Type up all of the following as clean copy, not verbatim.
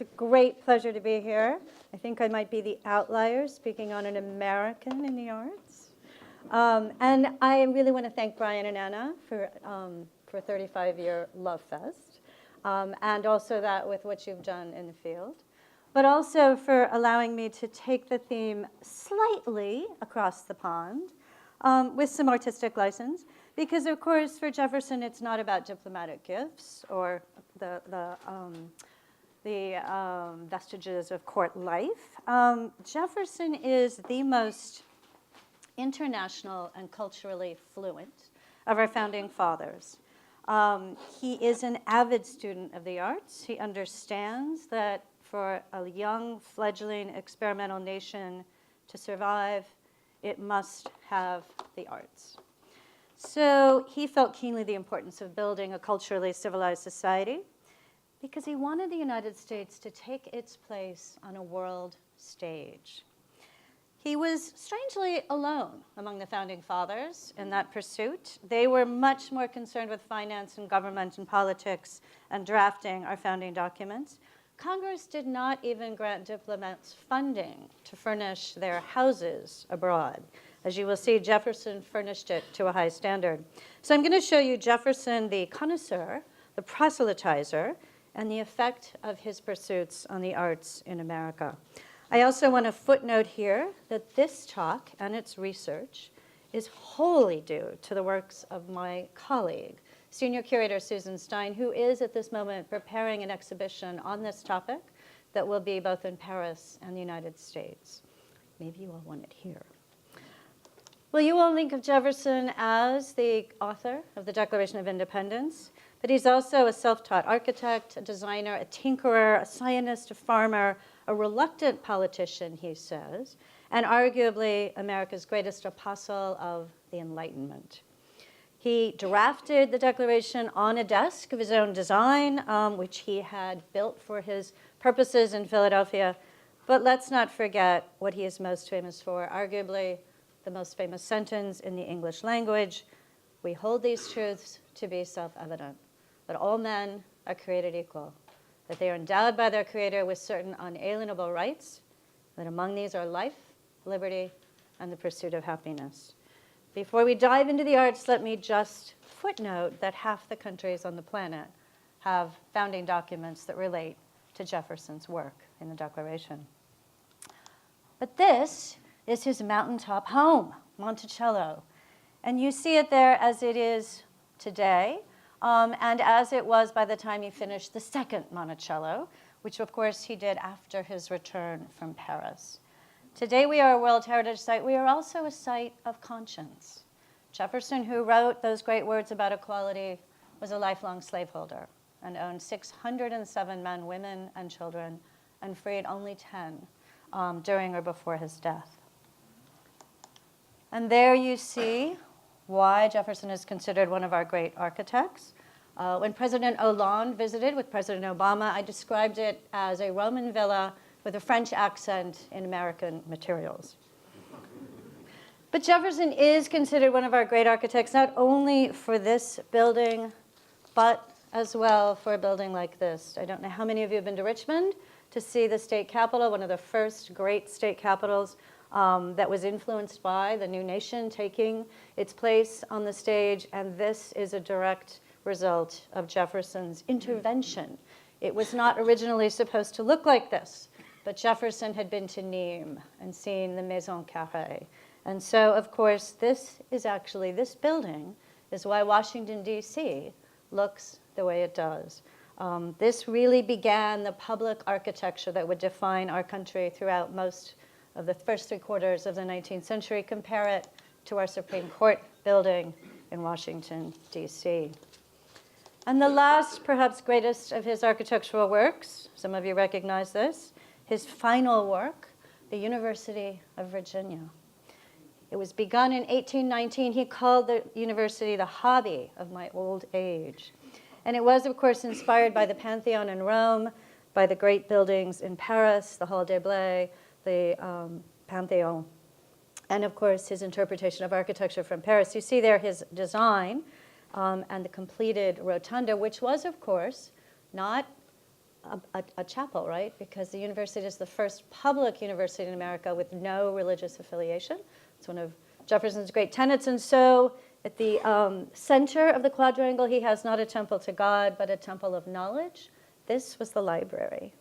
a great pleasure to be here. I think I might be the outlier speaking on an American in the arts. And I really want to thank Brian and Anna for 35-year Love Fest, and also that with what you've done in the field, but also for allowing me to take the theme slightly across the pond with some artistic license. Because, of course, for Jefferson, it's not about diplomatic gifts or the vestiges of court life. Jefferson is the most international and culturally fluent of our founding fathers. He is an avid student of the arts. He understands that for a young, fledgling, experimental nation to survive, it must have the arts. So he felt keenly the importance of building a culturally civilized society because he wanted the United States to take its place on a world stage. He was strangely alone among the founding fathers in that pursuit. They were much more concerned with finance and government and politics and drafting our founding documents. Congress did not even grant diplomats funding to furnish their houses abroad. As you will see, Jefferson furnished it to a high standard. So I'm going to show you Jefferson, the connoisseur, the proselytizer, and the effect of his pursuits on the arts in America. I also want to footnote here that this talk and its research is wholly due to the works of my colleague, Senior Curator Susan Stein, who is at this moment preparing an exhibition on this topic that will be both in Paris and the United States. Maybe you all want it here. Well, you all think of Jefferson as the author of the Declaration of Independence, but he's also a self-taught architect, a designer, a tinkerer, a scientist, a farmer, a reluctant politician, he says, and arguably America's greatest apostle of the Enlightenment. He drafted the Declaration on a desk of his own design, which he had built for his purposes in Philadelphia. But let's not forget what he is most famous for, arguably the most famous sentence in the English language: "We hold these truths to be self-evident, that all men are created equal, that they are endowed by their Creator with certain unalienable rights, that among these are life, liberty, and the pursuit of happiness." Before we dive into the arts, let me just footnote that half the countries on the planet have founding documents that relate to Jefferson's work in the Declaration. But this is his mountaintop home, Monticello. And you see it there as it is today, and as it was by the time he finished the second Monticello, which of course he did after his return from Paris. Today we are a World Heritage Site. We are also a site of conscience. Jefferson, who wrote those great words about equality, was a lifelong slaveholder and owned 607 men, women, and children, and freed only 10 during or before his death. And there you see why Jefferson is considered one of our great architects. When President Hollande visited with President Obama, I described it as a Roman villa with a French accent in American materials. But Jefferson is considered one of our great architects, not only for this building, but as well for a building like this. I don't know how many of you have been to Richmond to see the state capitol, one of the first great state capitals that was influenced by the new nation taking its place on the stage, and this is a direct result of Jefferson's intervention. It was not originally supposed to look like this, but Jefferson had been to Nîmes and seen the Maison Carrée. And so, of course, this building is why Washington, D.C. looks the way it does. This really began the public architecture that would define our country throughout most of the first 3/4 of the 19th century. Compare it to our Supreme Court building in Washington, D.C. And the last, perhaps greatest of his architectural works, some of you recognize this, his final work, the University of Virginia. It was begun in 1819. He called the university the hobby of my old age. And it was, of course, inspired by the Pantheon in Rome, by the great buildings in Paris, the Hall des Blés, the Pantheon, and of course his interpretation of architecture from Paris. You see there his design and the completed rotunda, which was, of course, not a chapel, right? Because the university is the first public university in America with no religious affiliation. It's one of Jefferson's great tenets. And so at the center of the quadrangle, he has not a temple to God, but a temple of knowledge. This was the library.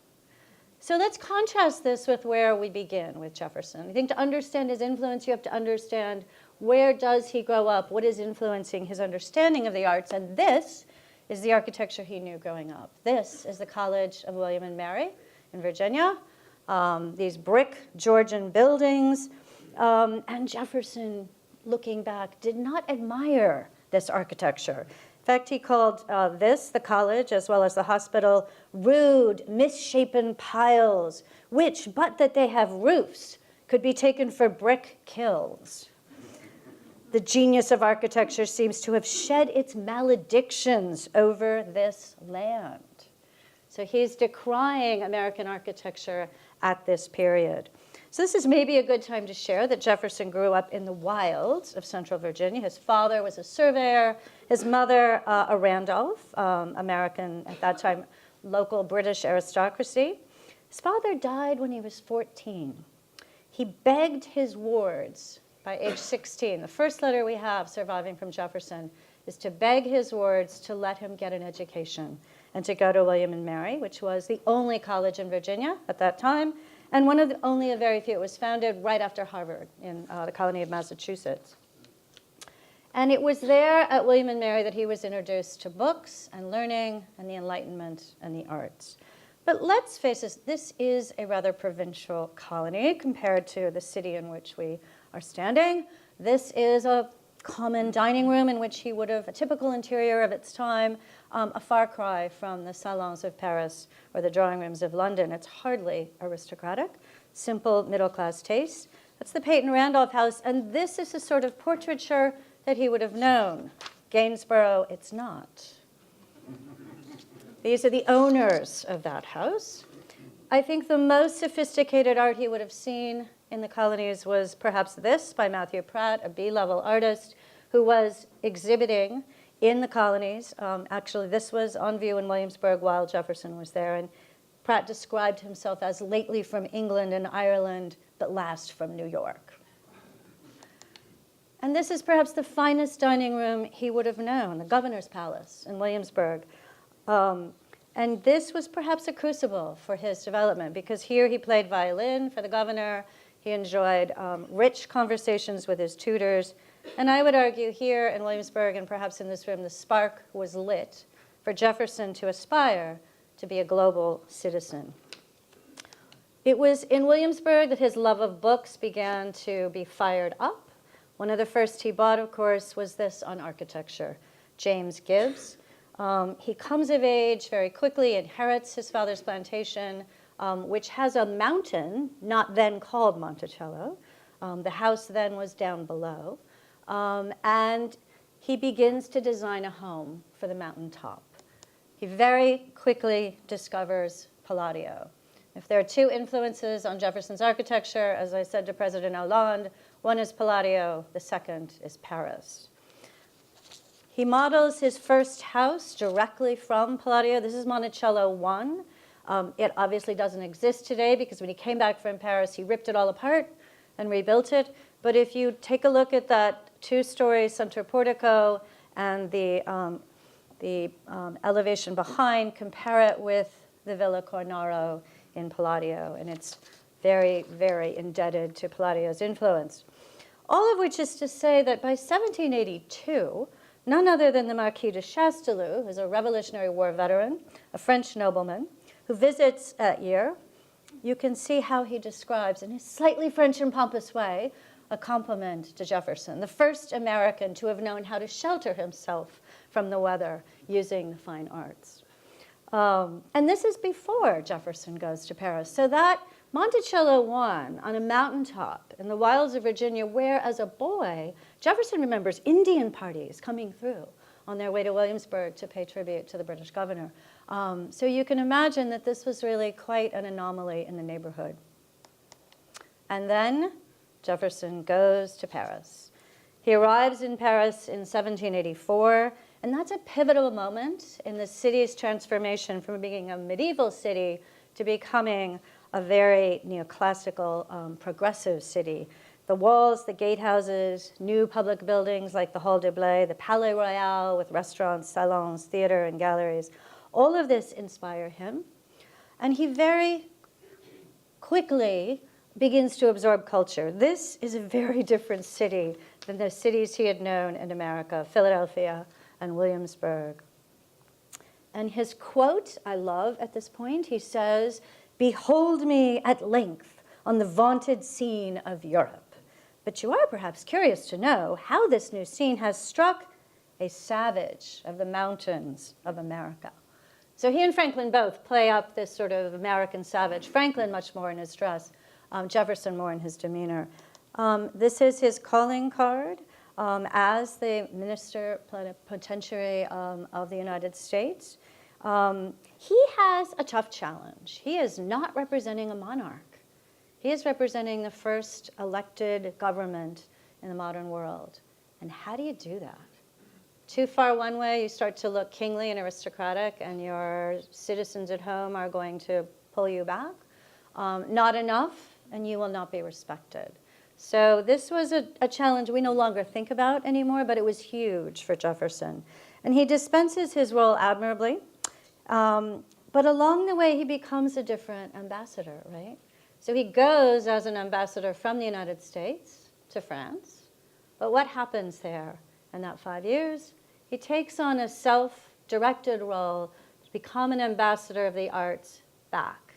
So let's contrast this with where we begin with Jefferson. I think to understand his influence, you have to understand where does he grow up, what is influencing his understanding of the arts, and this is the architecture he knew growing up. This is the College of William and Mary in Virginia, these brick Georgian buildings, and Jefferson, looking back, did not admire this architecture. In fact, he called this, the college, as well as the hospital, rude, misshapen piles, which, but that they have roofs, could be taken for brick kilns. The genius of architecture seems to have shed its maledictions over this land. So he's decrying American architecture at this period. So this is maybe a good time to share that Jefferson grew up in the wilds of central Virginia. His father was a surveyor, his mother a Randolph, American, at that time, local British aristocracy. His father died when he was 14. He begged his wards by age 16. The first letter we have surviving from Jefferson is to beg his wards to let him get an education and to go to William and Mary, which was the only college in Virginia at that time, and one of the only a very few. It was founded right after Harvard in the colony of Massachusetts. And it was there at William and Mary that he was introduced to books and learning and the Enlightenment and the arts. But let's face it, this is a rather provincial colony compared to the city in which we are standing. This is a common dining room in which he would have, a typical interior of its time, a far cry from the salons of Paris or the drawing rooms of London. It's hardly aristocratic, simple middle-class taste. That's the Peyton Randolph house, and this is the sort of portraiture that he would have known. Gainsborough, it's not. These are the owners of that house. I think the most sophisticated art he would have seen in the colonies was perhaps this by Matthew Pratt, a B-level artist who was exhibiting in the colonies. Actually, this was on view in Williamsburg while Jefferson was there. And Pratt described himself as lately from England and Ireland, but last from New York. And this is perhaps the finest dining room he would have known, the Governor's Palace in Williamsburg. And this was perhaps a crucible for his development, because here he played violin for the governor. He enjoyed rich conversations with his tutors. And I would argue here in Williamsburg, and perhaps in this room, the spark was lit for Jefferson to aspire to be a global citizen. It was in Williamsburg that his love of books began to be fired up. One of the first he bought, of course, was this on architecture, James Gibbs. He comes of age very quickly, inherits his father's plantation, which has a mountain, not then called Monticello. The house then was down below. And he begins to design a home for the mountaintop. He very quickly discovers Palladio. If there are two influences on Jefferson's architecture, as I said to President Hollande, one is Palladio, the second is Paris. He models his first house directly from Palladio. This is Monticello 1. It obviously doesn't exist today because when he came back from Paris, he ripped it all apart and rebuilt it. But if you take a look at that two-story center portico and the elevation behind, compare it with the Villa Cornaro in Palladio, and it's very, very indebted to Palladio's influence. All of which is to say that by 1782, none other than the Marquis de Chastellux, who's a Revolutionary War veteran, a French nobleman, who visits that year, you can see how he describes, in his slightly French and pompous way, a compliment to Jefferson, the first American to have known how to shelter himself from the weather using the fine arts. And this is before Jefferson goes to Paris. So that Monticello 1 on a mountaintop in the wilds of Virginia, where as a boy, Jefferson remembers Indian parties coming through on their way to Williamsburg to pay tribute to the British governor. So you can imagine that this was really quite an anomaly in the neighborhood. And then Jefferson goes to Paris. He arrives in Paris in 1784, And that's a pivotal moment in the city's transformation from being a medieval city to becoming a very neoclassical, progressive city. The walls, the gatehouses, new public buildings like the Hall de Blé, the Palais Royal with restaurants, salons, theater, and galleries, all of this inspire him. And he very quickly begins to absorb culture. This is a very different city than the cities he had known in America, Philadelphia and Williamsburg. And his quote, I love at this point, he says, "Behold me at length on the vaunted scene of Europe. But you are perhaps curious to know how this new scene has struck a savage of the mountains of America." So he and Franklin both play up this sort of American savage. Franklin much more in his dress, Jefferson more in his demeanor. This is his calling card as the minister plenipotentiary of the United States. He has a tough challenge. He is not representing a monarch. He is representing the first elected government in the modern world. And how do you do that? Too far one way, you start to look kingly and aristocratic, and your citizens at home are going to pull you back. Not enough, and you will not be respected. So this was a challenge we no longer think about anymore, but it was huge for Jefferson. And he dispenses his role admirably. But along the way, he becomes a different ambassador, right? So he goes as an ambassador from the United States to France. But what happens there in that 5 years? He takes on a self-directed role to become an ambassador of the arts back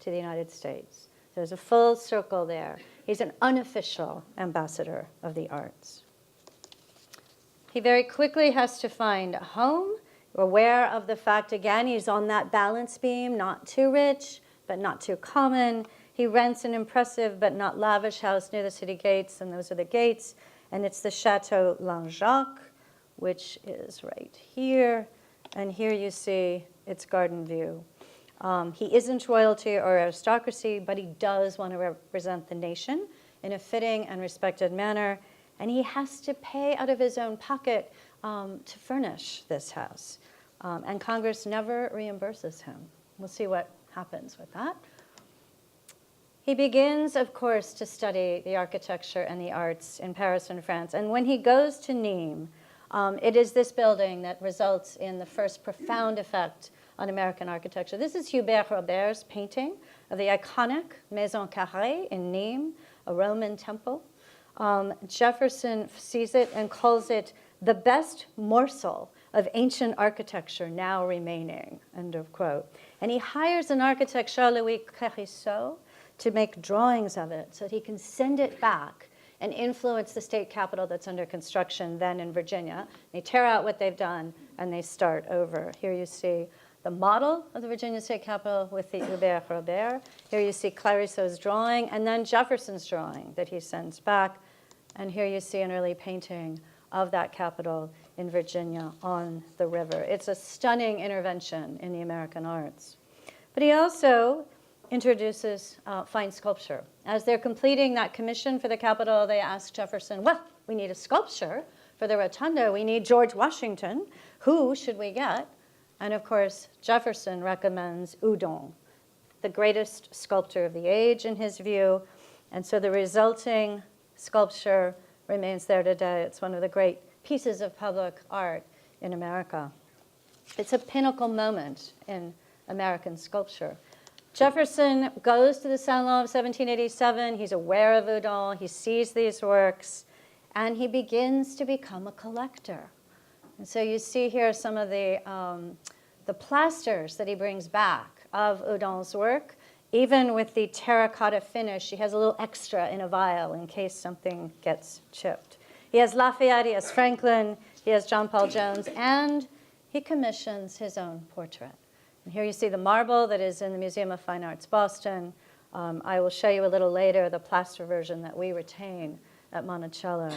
to the United States. There's a full circle there. He's an unofficial ambassador of the arts. He very quickly has to find a home. We're aware of the fact, again, he's on that balance beam, not too rich, but not too common. He rents an impressive but not lavish house near the city gates, and those are the gates. And it's the Chateau Langeac, which is right here. And here you see its garden view. He isn't royalty or aristocracy, but he does want to represent the nation in a fitting and respected manner. And he has to pay out of his own pocket to furnish this house. And Congress never reimburses him. We'll see what happens with that. He begins, of course, to study the architecture and the arts in Paris and France. And when he goes to Nîmes, it is this building that results in the first profound effect on American architecture. This is Hubert Robert's painting of the iconic Maison Carrée in Nîmes, a Roman temple. Jefferson sees it and calls it the best morsel of ancient architecture now remaining, end of quote. And he hires an architect, Charles-Louis Clérisseau, to make drawings of it so that he can send it back and influence the state capitol that's under construction then in Virginia. They tear out what they've done and they start over. Here you see the model of the Virginia State Capitol with the Hubert Robert. Here you see Clérisseau's drawing and then Jefferson's drawing that he sends back. And here you see an early painting of that capitol in Virginia on the river. It's a stunning intervention in the American arts. But he also introduces fine sculpture. As they're completing that commission for the Capitol, they ask Jefferson, well, we need a sculpture for the rotunda. We need George Washington. Who should we get? And of course, Jefferson recommends Houdon, the greatest sculptor of the age in his view. And so the resulting sculpture remains there today. It's one of the great pieces of public art in America. It's a pinnacle moment in American sculpture. Jefferson goes to the Salon of 1787. He's aware of Houdon. He sees these works, and he begins to become a collector. And so you see here some of the plasters that he brings back of Houdon's work. Even with the terracotta finish, he has a little extra in a vial in case something gets chipped. He has Lafayette, he has Franklin, he has John Paul Jones, and he commissions his own portrait. And here you see the marble that is in the Museum of Fine Arts, Boston. I will show you a little later the plaster version that we retain at Monticello.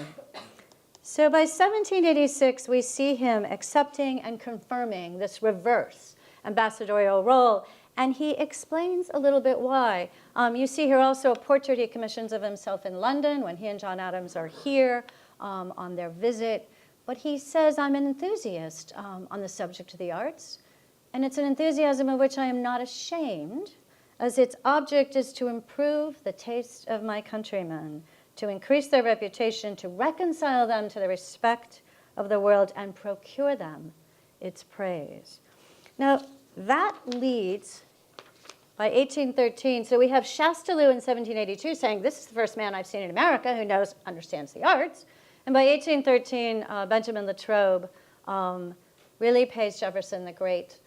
So by 1786, we see him accepting and confirming this reverse ambassadorial role, and he explains a little bit why. You see here also a portrait he commissions of himself in London when he and John Adams are here on their visit. But he says, I'm an enthusiast on the subject of the arts, and it's an enthusiasm of which I am not ashamed, as its object is to improve the taste of my countrymen, to increase their reputation, to reconcile them to the respect of the world, and procure them its praise. Now, that leads, by 1813, so we have Chastellux in 1782 saying, this is the first man I've seen in America who understands the arts. And by 1813, Benjamin Latrobe really pays Jefferson the great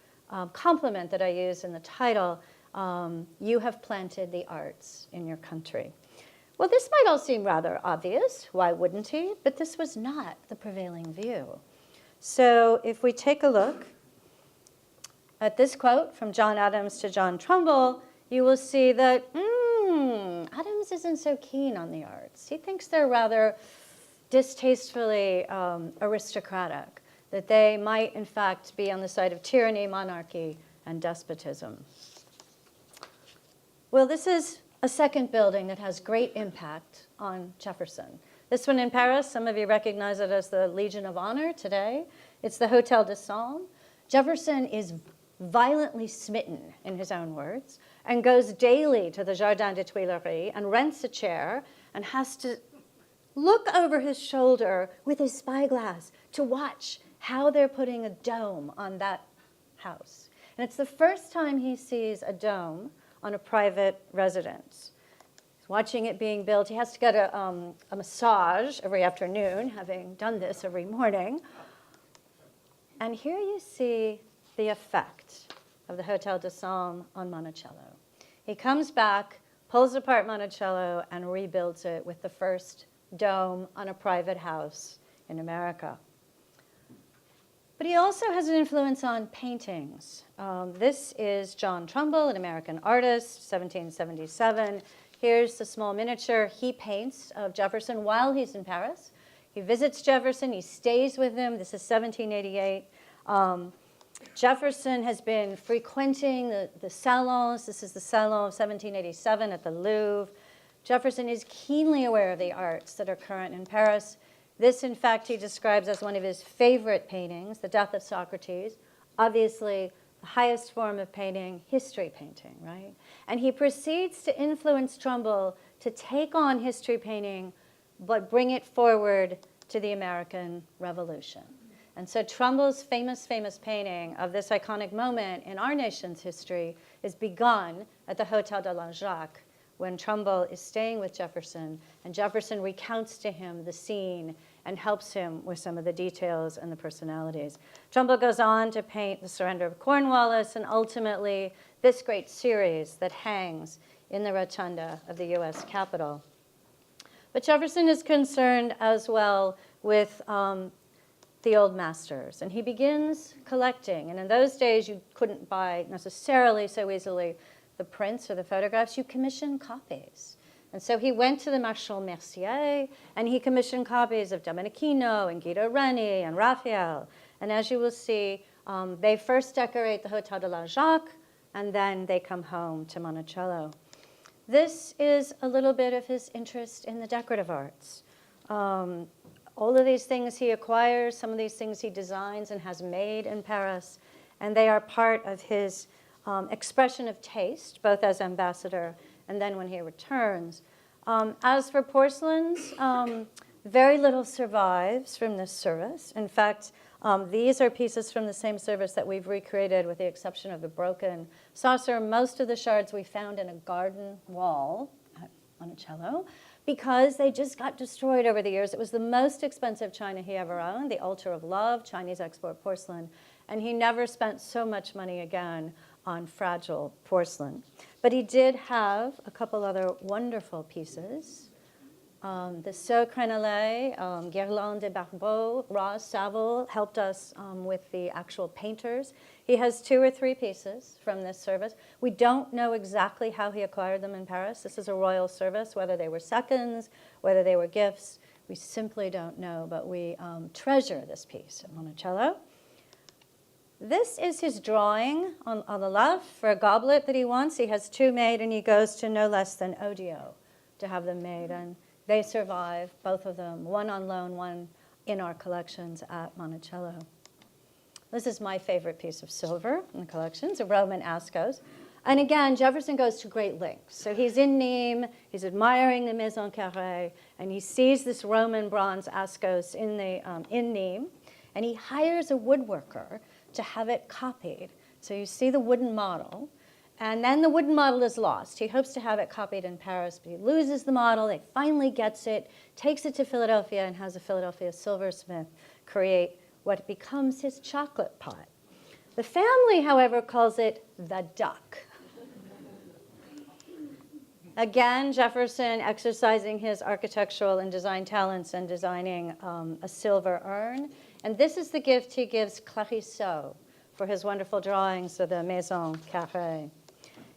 compliment that I use in the title, you have planted the arts in your country. Well, this might all seem rather obvious. Why wouldn't he? But this was not the prevailing view. So if we take a look at this quote from John Adams to John Trumbull, you will see that Adams isn't so keen on the arts. He thinks they're rather distastefully aristocratic, that they might, in fact, be on the side of tyranny, monarchy, and despotism. Well, this is a second building that has great impact on Jefferson. This one in Paris, some of you recognize it as the Legion of Honor today. It's the Hôtel de Salm. Jefferson is violently smitten, in his own words, and goes daily to the Jardin des Tuileries and rents a chair and has to look over his shoulder with his spyglass to watch how they're putting a dome on that house. And it's the first time he sees a dome on a private residence. He's watching it being built. He has to get a massage every afternoon, having done this every morning. And here you see the effect of the Hôtel de Salm on Monticello. He comes back, pulls apart Monticello, and rebuilds it with the first dome on a private house in America. But he also has an influence on paintings. This is John Trumbull, an American artist, 1777. Here's the small miniature he paints of Jefferson while he's in Paris. He visits Jefferson, he stays with him. This is 1788. Jefferson has been frequenting the salons. This is the Salon of 1787 at the Louvre. Jefferson is keenly aware of the arts that are current in Paris. This, in fact, he describes as one of his favorite paintings, The Death of Socrates. Obviously, the highest form of painting, history painting, right? And he proceeds to influence Trumbull to take on history painting, but bring it forward to the American Revolution. And so Trumbull's famous painting of this iconic moment in our nation's history is begun at the Hôtel de la Jacques, when Trumbull is staying with Jefferson, and Jefferson recounts to him the scene and helps him with some of the details and the personalities. Trumbull goes on to paint the surrender of Cornwallis and ultimately this great series that hangs in the rotunda of the US Capitol. But Jefferson is concerned as well with the old masters, and he begins collecting. And in those days, you couldn't buy necessarily so easily the prints or the photographs. You commissioned copies. And so he went to the Marchand Mercier, and he commissioned copies of Domenichino and Guido Reni and Raphael. And as you will see, they first decorate the Hôtel de la Jacques, and then they come home to Monticello. This is a little bit of his interest in the decorative arts. All of these things he acquires, some of these things he designs and has made in Paris, and they are part of his expression of taste, both as ambassador and then when he returns. As for porcelains, very little survives from this service. In fact, these are pieces from the same service that we've recreated with the exception of the broken saucer. Most of the shards we found in a garden wall at Monticello because they just got destroyed over the years. It was the most expensive china he ever owned, the Altar of Love, Chinese export porcelain, and he never spent so much money again on fragile porcelain. But he did have a couple other wonderful pieces. The Sceaux Crénelé, Guirlande de Barbeau, Ross Saville helped us with the actual painters. He has 2 or 3 pieces from this service. We don't know exactly how he acquired them in Paris. This is a royal service, whether they were seconds, whether they were gifts. We simply don't know, but we treasure this piece at Monticello. This is his drawing on the left for a goblet that he wants. He has 2 made, and he goes to no less than Odio to have them made. And they survive, both of them, one on loan, one in our collections at Monticello. This is my favorite piece of silver in the collections, a Roman Ascos. And again, Jefferson goes to great lengths. So he's in Nîmes, he's admiring the Maison Carrée, and he sees this Roman bronze Ascos in Nîmes, and he hires a woodworker to have it copied. So you see the wooden model, and then the wooden model is lost. He hopes to have it copied in Paris, but he loses the model. He finally gets it, takes it to Philadelphia, and has a Philadelphia silversmith create what becomes his chocolate pot. The family, however, calls it the duck. Again, Jefferson exercising his architectural and design talents and designing a silver urn. And this is the gift he gives Clarisseau for his wonderful drawings of the Maison Carrée.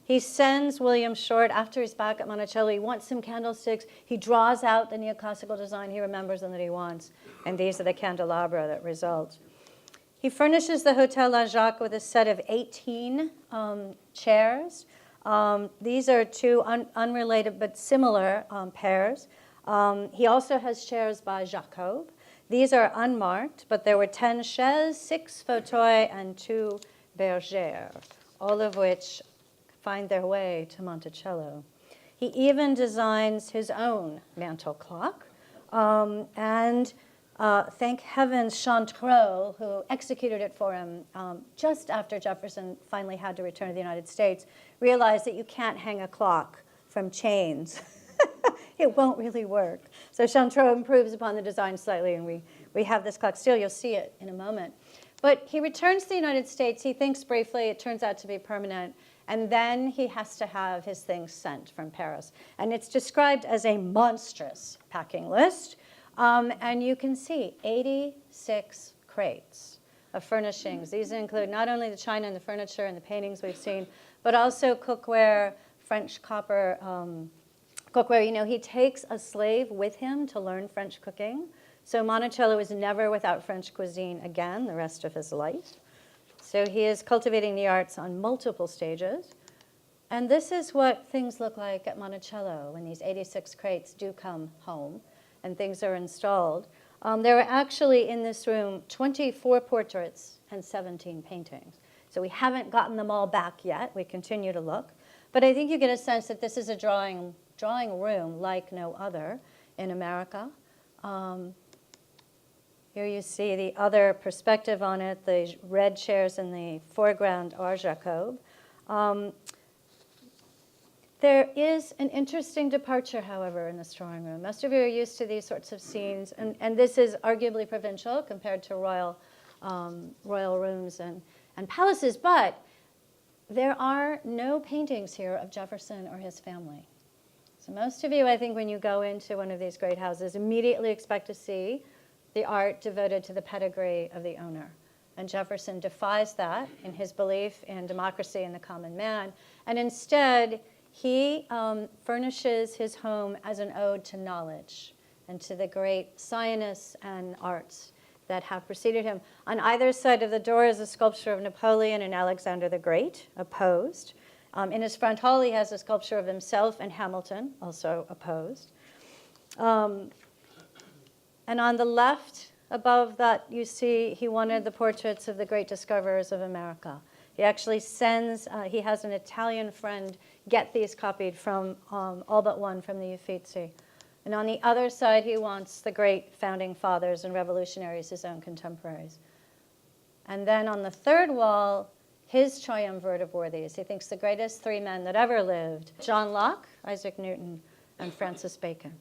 He sends William Short, after he's back at Monticello, he wants some candlesticks. He draws out the neoclassical design he remembers and that he wants. And these are the candelabra that result. He furnishes the Hotel La Jacques with a set of 18 chairs. These are two unrelated but similar pairs. He also has chairs by Jacob. These are unmarked, but there were 10 chaises, 6 fauteuils, and 2 bergères, all of which find their way to Monticello. He even designs his own mantel clock. And thank heavens, Chantreux, who executed it for him just after Jefferson finally had to return to the United States, realized that you can't hang a clock from chains. It won't really work. So Chantreux improves upon the design slightly, and we have this clock still. You'll see it in a moment. But he returns to the United States. He thinks briefly. It turns out to be permanent. And then he has to have his things sent from Paris. And it's described as a monstrous packing list. And you can see 86 crates of furnishings. These include not only the china and the furniture and the paintings we've seen, but also cookware, French copper cookware. You know, he takes a slave with him to learn French cooking. So Monticello is never without French cuisine again the rest of his life. So he is cultivating the arts on multiple stages. And this is what things look like at Monticello when these 86 crates do come home and things are installed. There are actually in this room 24 portraits and 17 paintings. So we haven't gotten them all back yet. We continue to look. But I think you get a sense that this is a drawing room like no other in America. Here you see the other perspective on it. The red chairs in the foreground are Jacob. There is an interesting departure, however, in this drawing room. Most of you are used to these sorts of scenes, and this is arguably provincial compared to royal rooms and palaces, but there are no paintings here of Jefferson or his family. So most of you, I think, when you go into one of these great houses, immediately expect to see the art devoted to the pedigree of the owner. And Jefferson defies that in his belief in democracy and the common man, and instead, he furnishes his home as an ode to knowledge and to the great scientists and arts that have preceded him. On either side of the door is a sculpture of Napoleon and Alexander the Great, opposed. In his front hall, he has a sculpture of himself and Hamilton, also opposed. And on the left, above that, you see he wanted the portraits of the great discoverers of America. He actually sends, he has an Italian friend get these copied from all but one from the Uffizi. And on the other side, he wants the great founding fathers and revolutionaries, his own contemporaries. And then on the third wall, his triumvirate of worthies. He thinks the greatest 3 men that ever lived: John Locke, Isaac Newton, and Francis Bacon.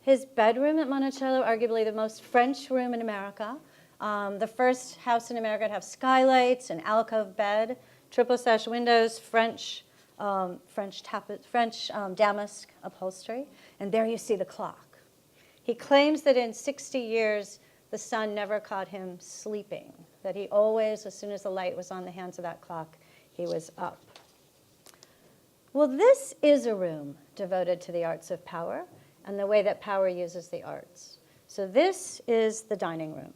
His bedroom at Monticello, arguably the most French room in America. The first house in America to have skylights, an alcove bed, triple sash windows, French damask upholstery, and there you see the clock. He claims that in 60 years, the sun never caught him sleeping, that he always, as soon as the light was on the hands of that clock, he was up. Well, this is a room devoted to the arts of power and the way that power uses the arts. So this is the dining room.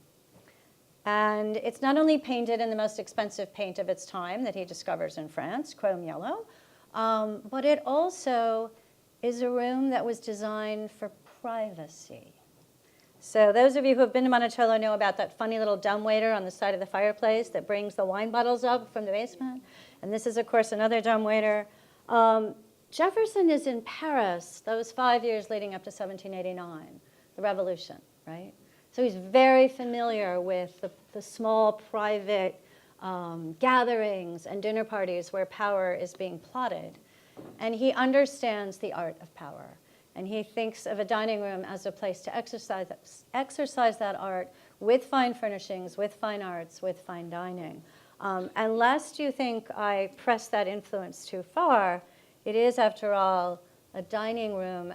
And it's not only painted in the most expensive paint of its time that he discovers in France, chrome yellow, but it also is a room that was designed for privacy. So those of you who have been to Monticello know about that funny little dumbwaiter on the side of the fireplace that brings the wine bottles up from the basement. And this is, of course, another dumbwaiter. Jefferson is in Paris those 5 years leading up to 1789, the Revolution, right? So he's very familiar with the small private gatherings and dinner parties where power is being plotted. And he understands the art of power. And he thinks of a dining room as a place to exercise that art with fine furnishings, with fine arts, with fine dining. And lest you think I press that influence too far, it is, after all, a dining room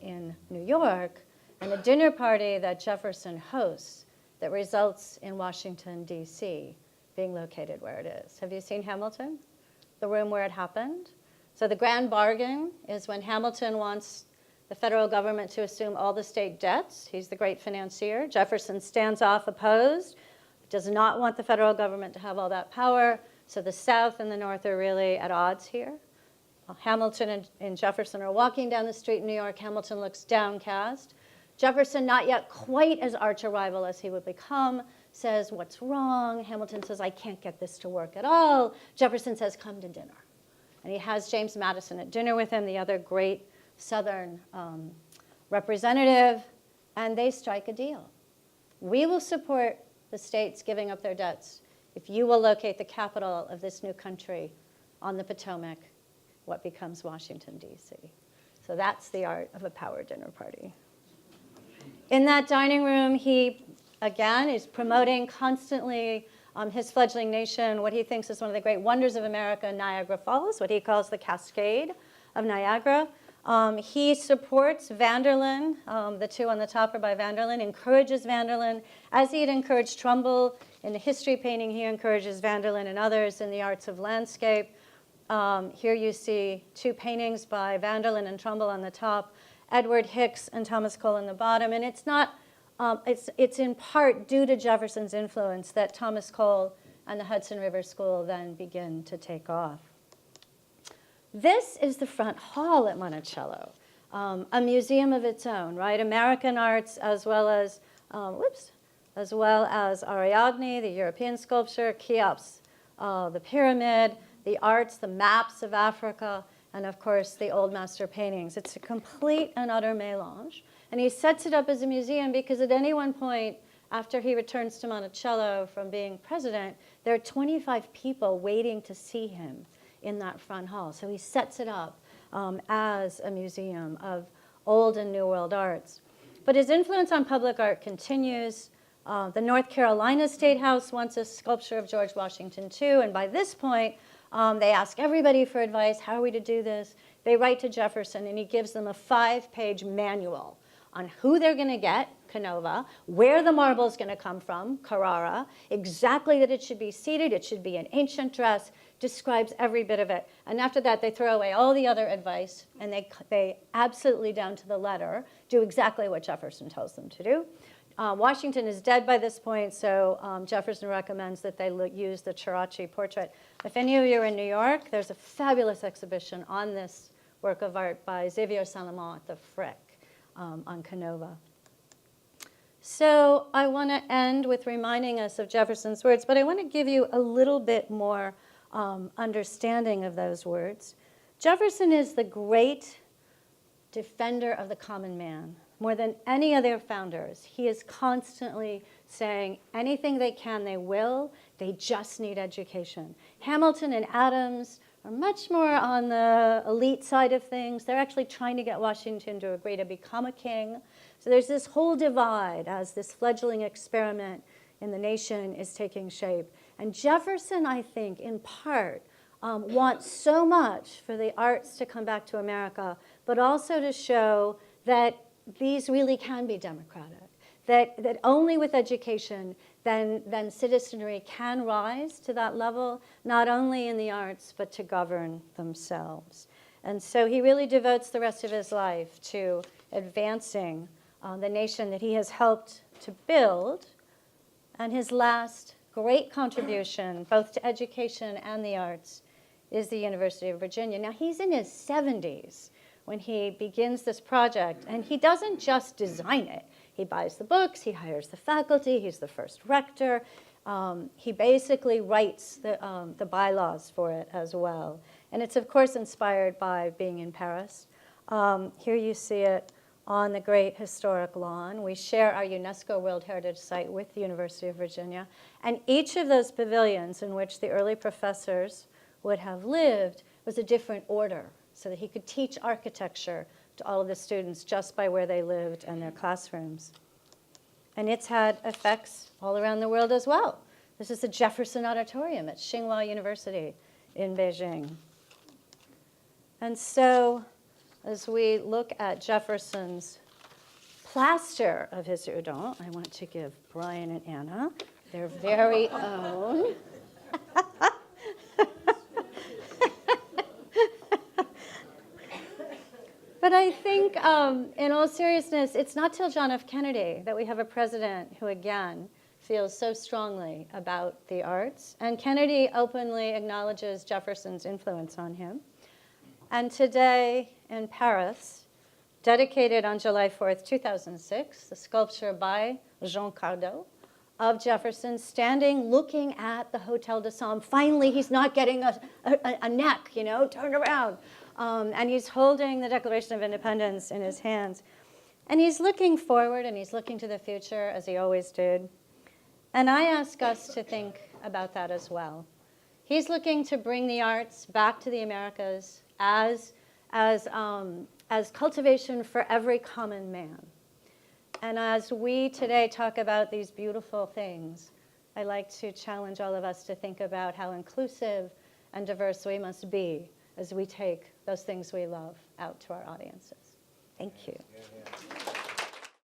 in New York and a dinner party that Jefferson hosts that results in Washington, D.C. being located where it is. Have you seen Hamilton? The room where it happened? So the grand bargain is when Hamilton wants the federal government to assume all the state debts. He's the great financier. Jefferson stands off opposed, does not want the federal government to have all that power. So the South and the North are really at odds here. Hamilton and Jefferson are walking down the street in New York. Hamilton looks downcast. Jefferson, not yet quite as arch a rival as he would become, says, "What's wrong?" Hamilton says, "I can't get this to work at all." Jefferson says, "Come to dinner." And he has James Madison at dinner with him, the other great Southern representative, and they strike a deal. We will support the states giving up their debts if you will locate the capital of this new country on the Potomac, what becomes Washington, D.C. So that's the art of a power dinner party. In that dining room, he, again, is promoting constantly his fledgling nation, what he thinks is one of the great wonders of America, Niagara Falls, what he calls the Cascade of Niagara. He supports Vanderlyn. The two on the top are by Vanderlyn, encourages Vanderlyn. As he had encouraged Trumbull in the history painting, he encourages Vanderlyn and others in the arts of landscape. Here you see two paintings by Vanderlyn and Trumbull on the top, Edward Hicks and Thomas Cole on the bottom. And it's not, it's in part due to Jefferson's influence that Thomas Cole and the Hudson River School then begin to take off. This is the front hall at Monticello, a museum of its own, right? American arts as well as, Ariadne, the European sculpture, Cheops, the pyramid, the arts, the maps of Africa, and of course the old master paintings. It's a complete and utter melange. And he sets it up as a museum because at any one point after he returns to Monticello from being president, there are 25 people waiting to see him in that front hall. So he sets it up as a museum of old and new world arts. But his influence on public art continues. The North Carolina State House wants a sculpture of George Washington too, and by this point, they ask everybody for advice. How are we to do this? They write to Jefferson, and he gives them a 5-page manual on who they're going to get, Canova, where the marble is going to come from, Carrara, exactly that it should be seated, it should be an ancient dress, describes every bit of it. And after that, they throw away all the other advice, and they absolutely, down to the letter, do exactly what Jefferson tells them to do. Washington is dead by this point, so Jefferson recommends that they use the Carracci portrait. If any of you are in New York, there's a fabulous exhibition on this work of art by Xavier Salomon at the Frick on Canova. So I want to end with reminding us of Jefferson's words, but I want to give you a little bit more understanding of those words. Jefferson is the great defender of the common man. More than any other founders, he is constantly saying anything they can, they will. They just need education. Hamilton and Adams are much more on the elite side of things. They're actually trying to get Washington to agree to become a king. So there's this whole divide as this fledgling experiment in the nation is taking shape. And Jefferson, I think, in part, wants so much for the arts to come back to America, but also to show that these really can be democratic, that only with education then citizenry can rise to that level, not only in the arts, but to govern themselves. And so he really devotes the rest of his life to advancing the nation that he has helped to build. And his last great contribution, both to education and the arts, is the University of Virginia. Now, he's in his 70s when he begins this project, and he doesn't just design it. He buys the books, he hires the faculty, he's the first rector. He basically writes the bylaws for it as well. And it's, of course, inspired by being in Paris. Here you see it on the great historic lawn. We share our UNESCO World Heritage Site with the University of Virginia. And each of those pavilions in which the early professors would have lived was a different order, so that he could teach architecture to all of the students just by where they lived and their classrooms. And it's had effects all around the world as well. This is the Jefferson Auditorium at Tsinghua University in Beijing. And so as we look at Jefferson's plaster of his udon, I want to give Brian and Anna their very own. But I think, in all seriousness, it's not till John F. Kennedy that we have a president who, again, feels so strongly about the arts. And Kennedy openly acknowledges Jefferson's influence on him. And today in Paris, dedicated on July 4th, 2006, the sculpture by Jean Cardot of Jefferson standing, looking at the Hotel de Somme. Finally, he's not getting a neck, you know, turn around. And he's holding the Declaration of Independence in his hands. And he's looking forward and he's looking to the future, as he always did. And I ask us to think about that as well. He's looking to bring the arts back to the Americas as cultivation for every common man. And as we today talk about these beautiful things, I like to challenge all of us to think about how inclusive and diverse we must be as we take those things we love out to our audiences. Thank you.